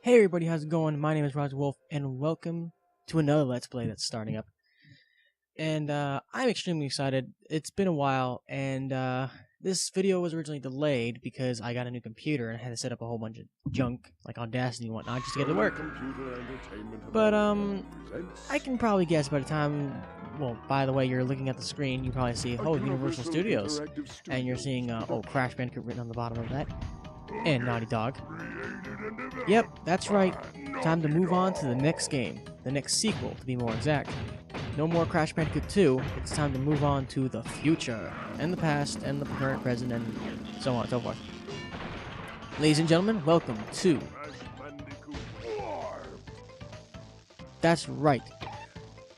Hey everybody, how's it going? My name is Roger Wolf, and welcome to another Let's Play that's starting up. And I'm extremely excited. It's been a while, and this video was originally delayed because I got a new computer and I had to set up a whole bunch of junk, like Audacity and whatnot, just to get it to work. But I can probably guess by the time, well, by the way you're looking at the screen, you probably see, oh, Universal Studios, and you're seeing, oh, Crash Bandicoot written on the bottom of that, and Naughty Dog. Yep, that's right. Time to move on to the next game. The next sequel, to be more exact. No more Crash Bandicoot 2. It's time to move on to the future, and the past, and the current, present, and so on and so forth. Ladies and gentlemen, welcome to... That's right.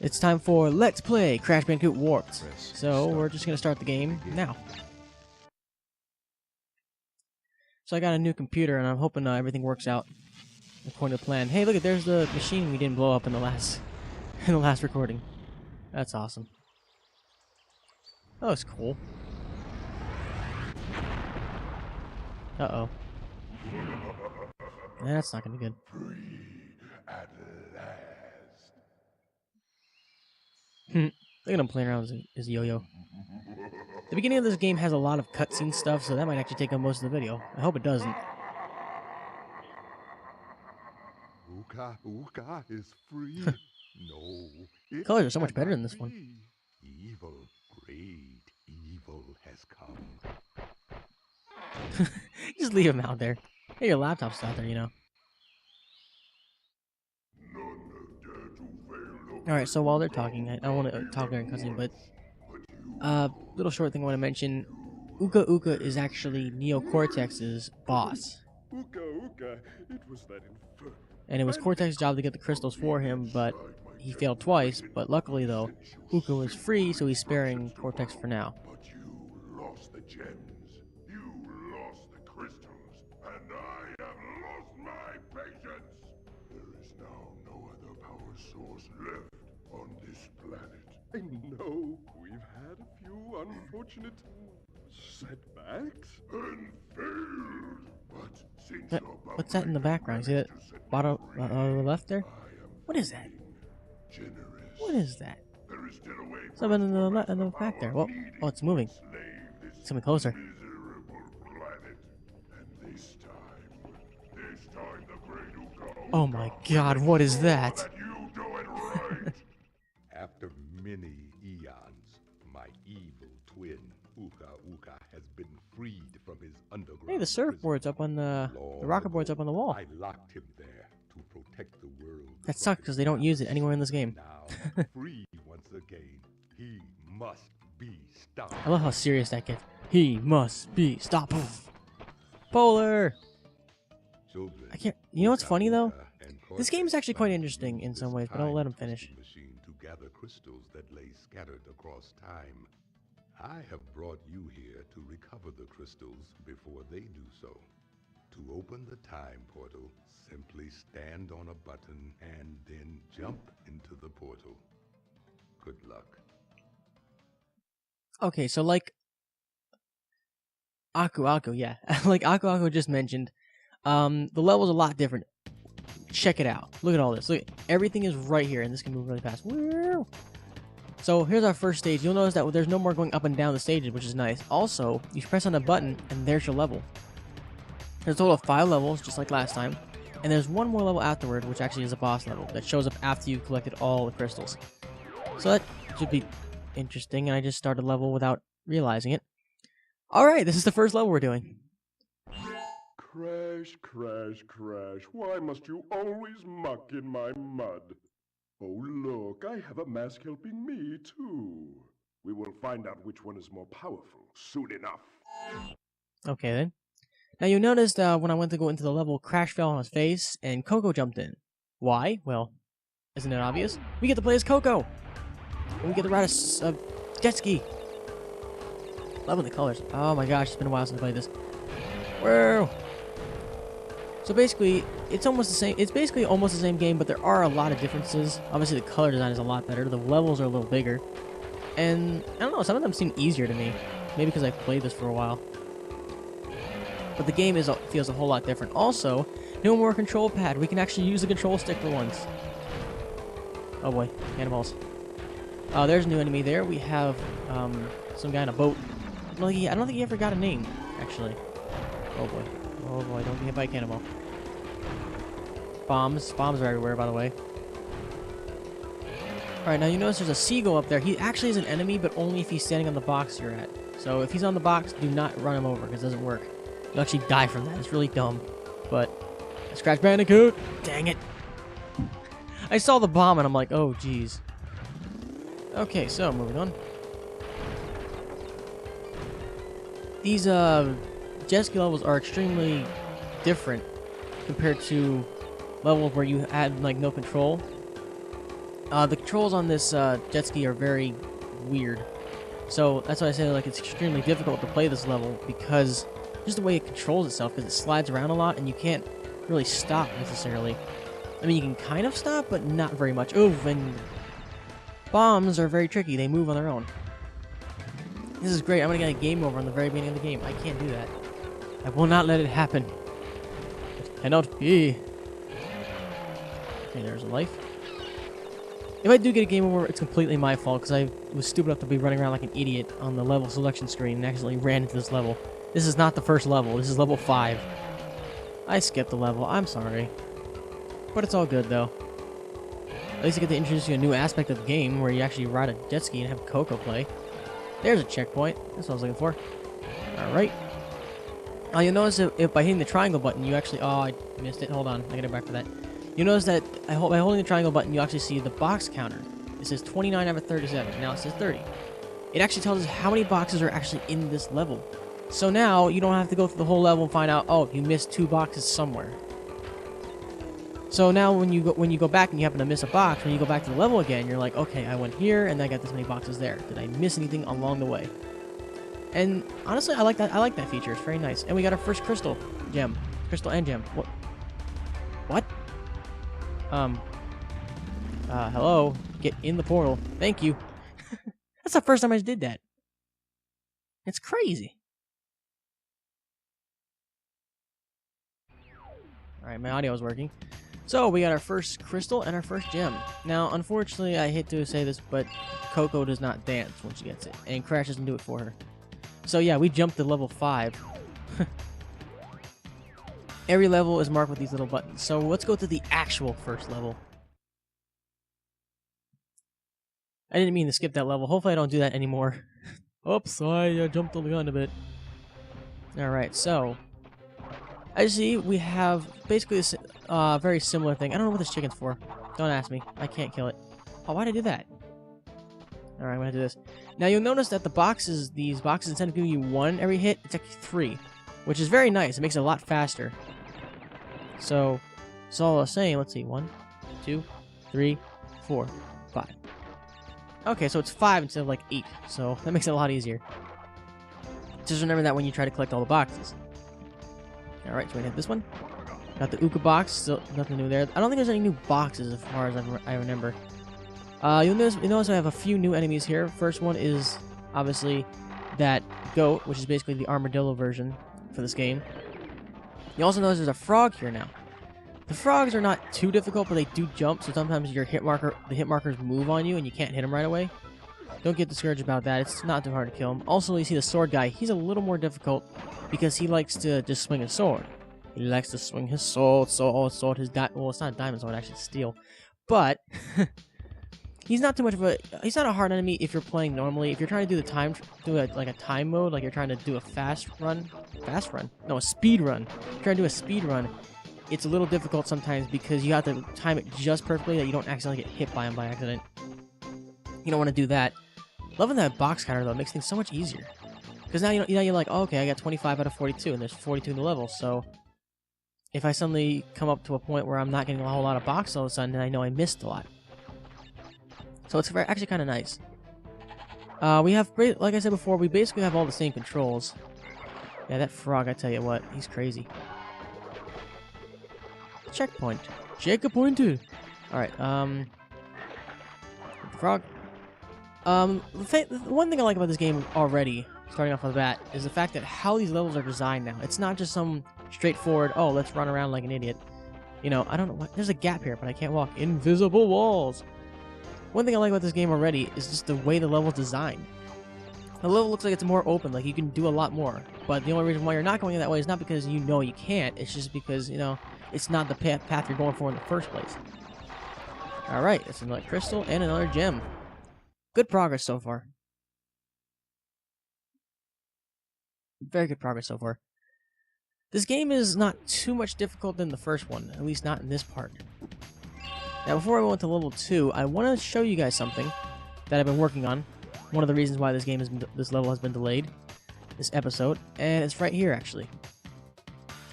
It's time for Let's Play Crash Bandicoot Warped. So, we're just going to start the game now. So I got a new computer, and I'm hoping everything works out according to plan. Hey, look, there's the machine we didn't blow up in the last recording. That's awesome. Oh, it's cool. Uh-oh. That's not gonna be good. At last. Look at him playing around with his yo-yo. The beginning of this game has a lot of cutscene stuff, so that might actually take up most of the video. I hope it doesn't. Uka is free. No. Colors are so much better in this one. Evil, great evil has come. Just leave him out there. Hey, your laptop's out there, you know. Alright, so while they're talking, I don't want to talk during cutscene, but little short thing I want to mention. Uka is actually Neo Cortex's boss. Uka, it was that infernal. And it was Cortex's job to get the crystals for him, but he failed twice. But luckily, though, Uka was free, so he's sparing Cortex for now. But you lost the gems. You lost the crystals. And I have lost my patience. There is now no other power source left on this planet. I know we've had a few unfortunate setbacks and failed. But since What's that in the background? See that bottom on the left there? What is that? What is that? Something in the back there. Well, oh, it's moving. It's coming closer. Oh my God! What is that? After many eons, my evil twin Uka has been freed from his underground. Hey, the surfboard's up on the rocket board's up on the wall. I locked him there to protect the world. That sucks because they don't use it anywhere in this game. Now, free once again, he must be stopped. I love how serious that gets. He must be stopped. Polar. Children, I can't. You know what's funny though? and This game is actually quite interesting in some ways, but I'll let him finish. Machine to gather crystals that lay scattered across time. I have brought you here to recover the crystals before they do so. To open the time portal, simply stand on a button and then jump into the portal. Good luck. Okay, so like Aku, yeah. Like Aku just mentioned, the level's a lot different. Check it out. Look at all this. Look, everything is right here, and this can move really fast. Woo! So here's our first stage. You'll notice that there's no more going up and down the stages, which is nice. Also, you press on a button, and there's your level. There's a total of 5 levels, just like last time. And there's one more level afterward, which actually is a boss level, that shows up after you've collected all the crystals. So that should be interesting, and I just started a level without realizing it. Alright, this is the first level we're doing. Crash, crash, crash. Why must you always muck in my mud? Oh, look, I have a mask helping me, too. We will find out which one is more powerful soon enough. Okay, then. Now, you noticed when I went to go into the level, Crash fell on his face, and Coco jumped in. Why? Well, isn't it obvious? We get to play as Coco! And we get to ride a jet ski! Loving the colors. Oh my gosh, it's been a while since I played this. Whoa! So basically, it's almost the same. It's basically almost the same game, but there are a lot of differences. Obviously, the color design is a lot better. The levels are a little bigger, and I don't know. Some of them seem easier to me. Maybe because I've played this for a while. But the game feels a whole lot different. Also, No more control pad. We can actually use the control stick for once. Oh boy, cannonballs. There's a new enemy there. We have some guy in a boat. I don't think he ever got a name, actually. Oh boy. Oh boy, don't get hit by a cannonball. Bombs. Bombs are everywhere, by the way. Alright, now you notice there's a seagull up there. He actually is an enemy, but only if he's standing on the box you're at. So if he's on the box, do not run him over, because it doesn't work. You'll actually die from that. It's really dumb. But, it's Crash Bandicoot! Dang it! I saw the bomb and I'm like, oh jeez. Okay, so moving on. These jet ski levels are extremely different compared to levels where you had like no control. The controls on this jet ski are very weird. So that's why I say like it's extremely difficult to play this level because just the way it controls itself, because it slides around a lot and you can't really stop necessarily. I mean, you can kind of stop, but not very much. Oh, and bombs are very tricky. They move on their own. This is great. I'm gonna get a game over on the very beginning of the game. I can't do that. I will not let it happen. It cannot be. Okay, there's a life. If I do get a game over, it's completely my fault, because I was stupid enough to be running around like an idiot on the level selection screen and accidentally ran into this level. This is not the first level. This is level 5. I skipped the level. I'm sorry. But it's all good, though. At least I get to introduce you a new aspect of the game where you actually ride a jet ski and have Coco play. There's a checkpoint. That's what I was looking for. Alright. Now, you'll notice if by hitting the triangle button, you actually... Oh, I missed it. Hold on. I gotta get back to that. You'll notice that by holding the triangle button, you actually see the box counter. It says 29 out of 37. Now it says 30. It actually tells us how many boxes are actually in this level. So now, you don't have to go through the whole level and find out, oh, you missed 2 boxes somewhere. So now when you go back and you happen to miss a box, when you go back to the level again, you're like, okay, I went here and I got this many boxes there. Did I miss anything along the way? And honestly, I like that feature. It's very nice. And we got our first crystal gem. Crystal and gem. What? Hello? Get in the portal. Thank you. That's the first time I did that. It's crazy. Alright, my audio is working. So, we got our first crystal and our first gem. Now, unfortunately, I hate to say this, but Coco does not dance when she gets it. And Crash doesn't do it for her. So yeah, we jumped to level 5. Every level is marked with these little buttons. So let's go to the actual first level. I didn't mean to skip that level. Hopefully I don't do that anymore. Oops, I jumped the gun a bit. Alright, so... as you see, we have basically a very similar thing. I don't know what this chicken's for. Don't ask me. I can't kill it. Oh, why'd I do that? Alright, I'm gonna do this. Now, you'll notice that these boxes, instead of giving you 1 every hit, it's actually 3. Which is very nice. It makes it a lot faster. So, that's all I was saying. Let's see. 1, 2, 3, 4, 5. Okay, so it's 5 instead of like 8. So, that makes it a lot easier. Just remember that when you try to collect all the boxes. Alright, so we're gonna hit this one. Got the Uka box, still nothing new there. I don't think there's any new boxes as far as I remember. You'll notice I have a few new enemies here. First one is, obviously, that goat, which is basically the armadillo version for this game. You also notice there's a frog here now. The frogs are not too difficult, but they do jump, so sometimes the hit markers move on you and you can't hit them right away. Don't get discouraged about that. It's not too hard to kill him. Also, you see the sword guy. He's a little more difficult because he likes to just swing his sword. He likes to swing his sword. Well, it's not a diamond sword, actually, it's steel. But he's not too much of a. He's not a hard enemy if you're playing normally. If you're trying to do like a time mode, like you're trying to do a speed run. If you're trying to do a speed run, it's a little difficult sometimes because you have to time it just perfectly that you don't accidentally get hit by him by accident. You don't want to do that. Loving that box counter though makes things so much easier. Because now you're like, oh, okay, I got 25 out of 42, and there's 42 in the level. So if I suddenly come up to a point where I'm not getting a whole lot of boxes all of a sudden, then I know I missed a lot. So it's actually kind of nice. We have, like I said before, we basically have all the same controls. Yeah, that frog, I tell you what, he's crazy. Checkpoint. Checkpointed. Alright, frog. The one thing I like about this game already, starting off with that, is the fact that how these levels are designed now. It's not just some straightforward, oh, let's run around like an idiot. You know, I don't know what. There's a gap here, but I can't walk. Invisible walls. One thing I like about this game already is just the way the level's designed. The level looks like it's more open, like you can do a lot more. But the only reason why you're not going that way is not because you know you can't. It's just because, you know, it's not the path you're going for in the first place. Alright, that's another crystal and another gem. Good progress so far. Very good progress so far. This game is not too much difficult than the first one, at least not in this part. Now, before I go into level 2, I want to show you guys something that I've been working on. One of the reasons why this level has been delayed, this episode, and it's right here actually.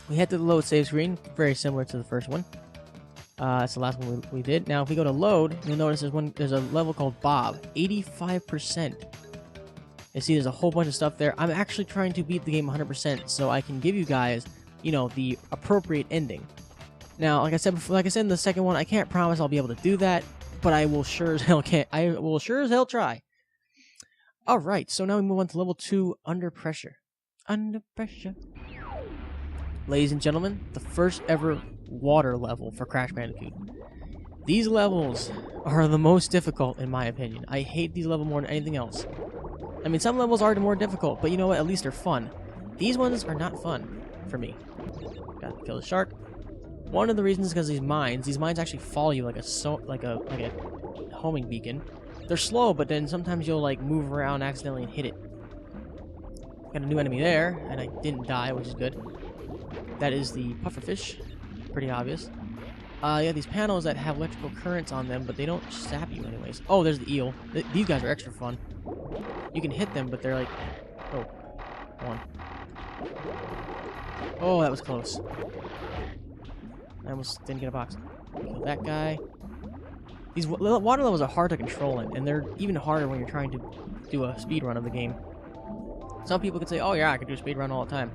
We head to the load save screen, very similar to the first one. That's the last one we did. Now, if we go to load, you'll notice there's a level called Bob, 85%. You see, there's a whole bunch of stuff there. I'm actually trying to beat the game 100%, so I can give you guys, you know, the appropriate ending. Now, like I said in the second one, I can't promise I'll be able to do that, but I will sure as hell try. All right, so now we move on to level 2, Under Pressure. Under Pressure. Ladies and gentlemen, the first ever water level for Crash Bandicoot. These levels are the most difficult, in my opinion. I hate these levels more than anything else. I mean, some levels are more difficult, but you know what? At least they're fun. These ones are not fun for me. Gotta kill the shark. One of the reasons is because these mines actually follow you like a homing beacon. They're slow, but then sometimes you'll like move around accidentally and hit it. Got a new enemy there, and I didn't die, which is good. That is the pufferfish. Pretty obvious. Yeah, these panels that have electrical currents on them, but they don't stab you anyways. Oh, there's the eel. These guys are extra fun. You can hit them, but they're like... Oh. One. Oh, that was close. I almost didn't get a box. Kill that guy. These water levels are hard to control, and they're even harder when you're trying to do a speed run of the game. Some people could say, oh yeah, I can do a speed run all the time.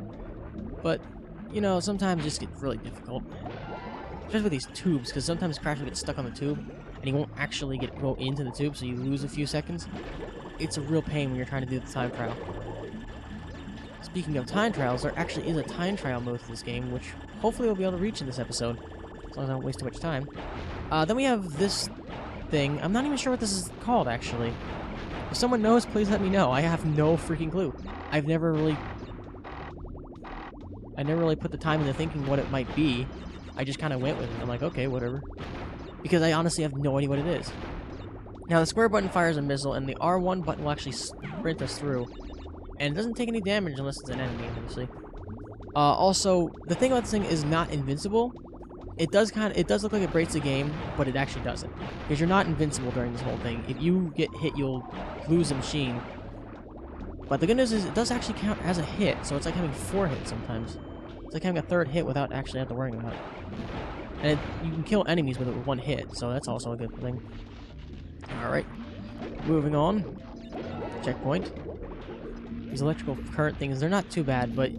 But, you know, sometimes it just gets really difficult. Especially with these tubes, because sometimes Crash will get stuck on the tube, and he won't actually go into the tube, so you lose a few seconds. It's a real pain when you're trying to do the time trial. Speaking of time trials, there actually is a time trial mode to this game, which hopefully we'll be able to reach in this episode, as long as I don't waste too much time. Then we have this thing. I'm not even sure what this is called, actually. If someone knows, please let me know. I have no freaking clue. I never really put the time into thinking what it might be. I just kind of went with it. I'm like, okay, whatever. Because I honestly have no idea what it is. Now, the square button fires a missile, and the R1 button will actually sprint us through. And it doesn't take any damage unless it's an enemy, obviously. Also, the thing about this thing is not invincible. It does look like it breaks the game, but it actually doesn't. Because you're not invincible during this whole thing. If you get hit, you'll lose the machine. But the good news is it does actually count as a hit, so it's like having 4 hits sometimes. It's like having a 3rd hit without actually having to worry about it. And you can kill enemies with it with 1 hit, so that's also a good thing. Alright. Moving on. Checkpoint. These electrical current things, they're not too bad, but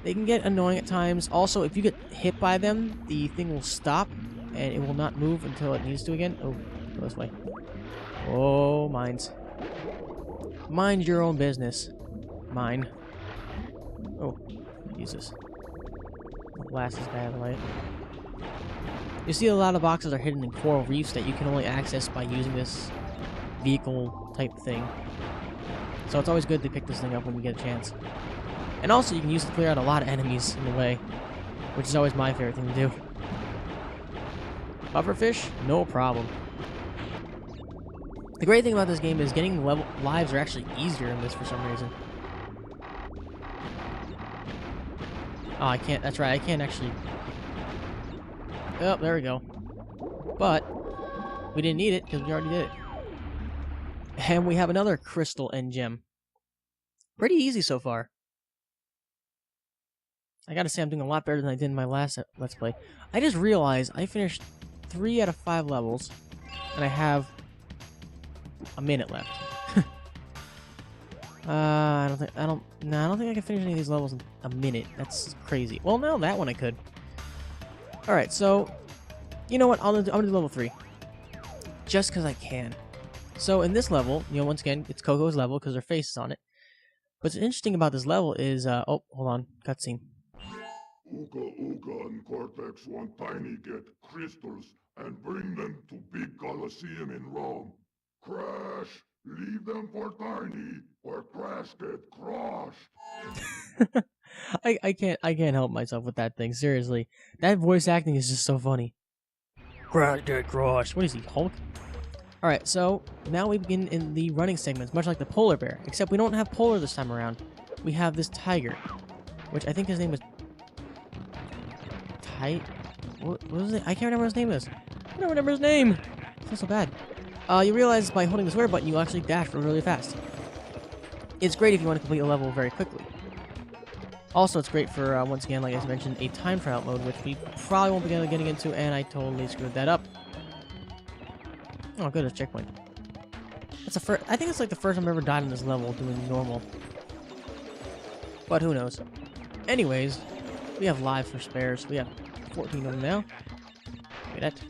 they can get annoying at times. Also, if you get hit by them, the thing will stop, and it will not move until it needs to again. Oh, go this way. Oh, mines. Mind your own business. Mine. Oh, Jesus. Blast this guy out of the light. You see a lot of boxes are hidden in coral reefs that you can only access by using this vehicle type thing. So it's always good to pick this thing up when you get a chance. And also you can use it to clear out a lot of enemies in the way, which is always my favorite thing to do. Pufferfish? No problem. The great thing about this game is getting lives are actually easier in this for some reason. Oh, I can't. That's right. I can't actually. Oh, there we go. But we didn't need it because we already did it. And we have another crystal and gem. Pretty easy so far. I gotta say I'm doing a lot better than I did in my last Let's Play. I just realized I finished 3 out of 5 levels, and I have a minute left. I don't think I can finish any of these levels in a minute. That's crazy. Well, no, that one I could. Alright, so, you know what? I'm gonna do level 3. Just because I can. So, in this level, you know, once again, it's Coco's level because her face is on it. What's interesting about this level is, oh, hold on, cutscene. Ooga Ooga and Cortex want Tiny get crystals and bring them to big Colosseum in Rome. Crash, leave them for Tiny, or Crash get crushed. I can't help myself with that thing. Seriously, that voice acting is just so funny. Crash get crushed. What is he, Hulk? All right, so now we begin in the running segments, much like the polar bear, except we don't have polar this time around. We have this tiger, which I think his name was What was it? I can't remember what his name is. I don't remember his name. I feel so bad. You realize by holding the square button, you actually dash really fast. It's great if you want to complete a level very quickly. Also, it's great for, once again, like I mentioned, a time trial mode, which we probably won't be getting into, and I totally screwed that up. Oh, good, a checkpoint. That's the first. I think it's like the first time I've ever died on this level doing normal. But who knows? Anyways, we have lives for spares. We have 14 of them now. Look at that.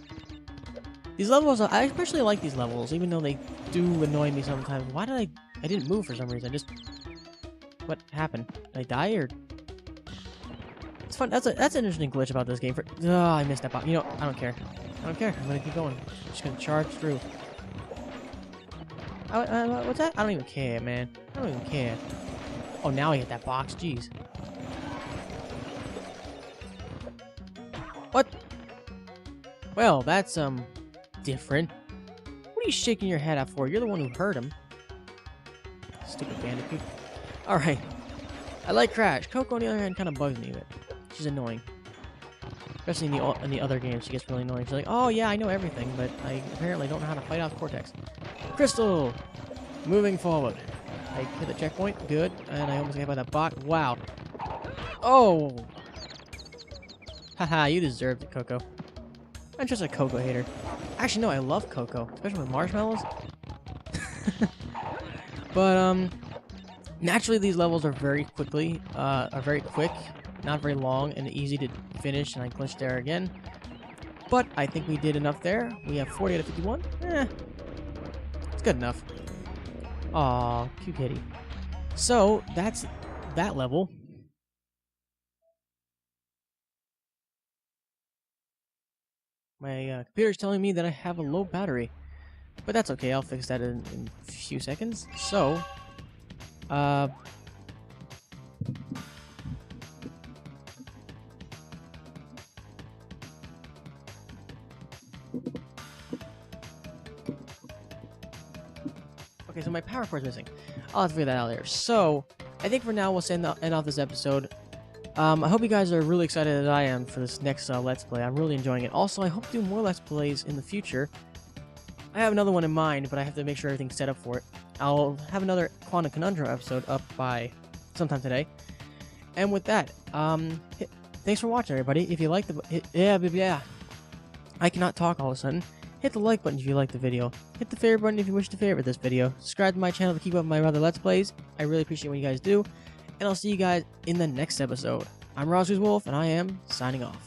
These levels, I especially like these levels, even though they do annoy me sometimes. Why did I didn't move for some reason. What happened? Did I die or? It's fun. That's an interesting glitch about this game. I missed that bot. You know, I don't care. I don't care. I'm gonna keep going. I'm just gonna charge through. What's that? I don't even care, man. I don't even care. Oh, now I hit that box. Jeez. What? Well, that's different. What are you shaking your head at for? You're the one who hurt him. Stupid Bandicoot. All right. I like Crash. Coco, on the other hand, kind of bugs me a bit. She's annoying. Especially in the other games, she gets really annoying. She's like, oh yeah, I know everything, but I apparently don't know how to fight off Cortex. Crystal! Moving forward. I hit the checkpoint. Good. And I almost got hit by that bot. Wow. Oh! Haha, you deserved it, Coco. I'm just a Coco hater. Actually, no, I love Coco. Especially with marshmallows. But, naturally, these levels are very quick, not very long, and easy to finish, and I glitched there again. But I think we did enough there. We have 40 out of 51. It's good enough. Aw, cute kitty. So, that's that level. My computer's telling me that I have a low battery. But that's okay, I'll fix that in a few seconds. So, okay, so my power cord's missing. I'll have to figure that out later. So, I think for now we'll end off this episode. I hope you guys are really excited as I am for this next Let's Play. I'm really enjoying it. Also, I hope to do more Let's Plays in the future. I have another one in mind, but I have to make sure everything's set up for it. I'll have another Quantum Conundrum episode up by sometime today. And with that, thanks for watching, everybody. If you like the... I cannot talk all of a sudden. Hit the like button if you like the video. Hit the favorite button if you wish to favorite this video. Subscribe to my channel to keep up with my other Let's Plays. I really appreciate what you guys do. And I'll see you guys in the next episode. I'm Wolf, and I am signing off.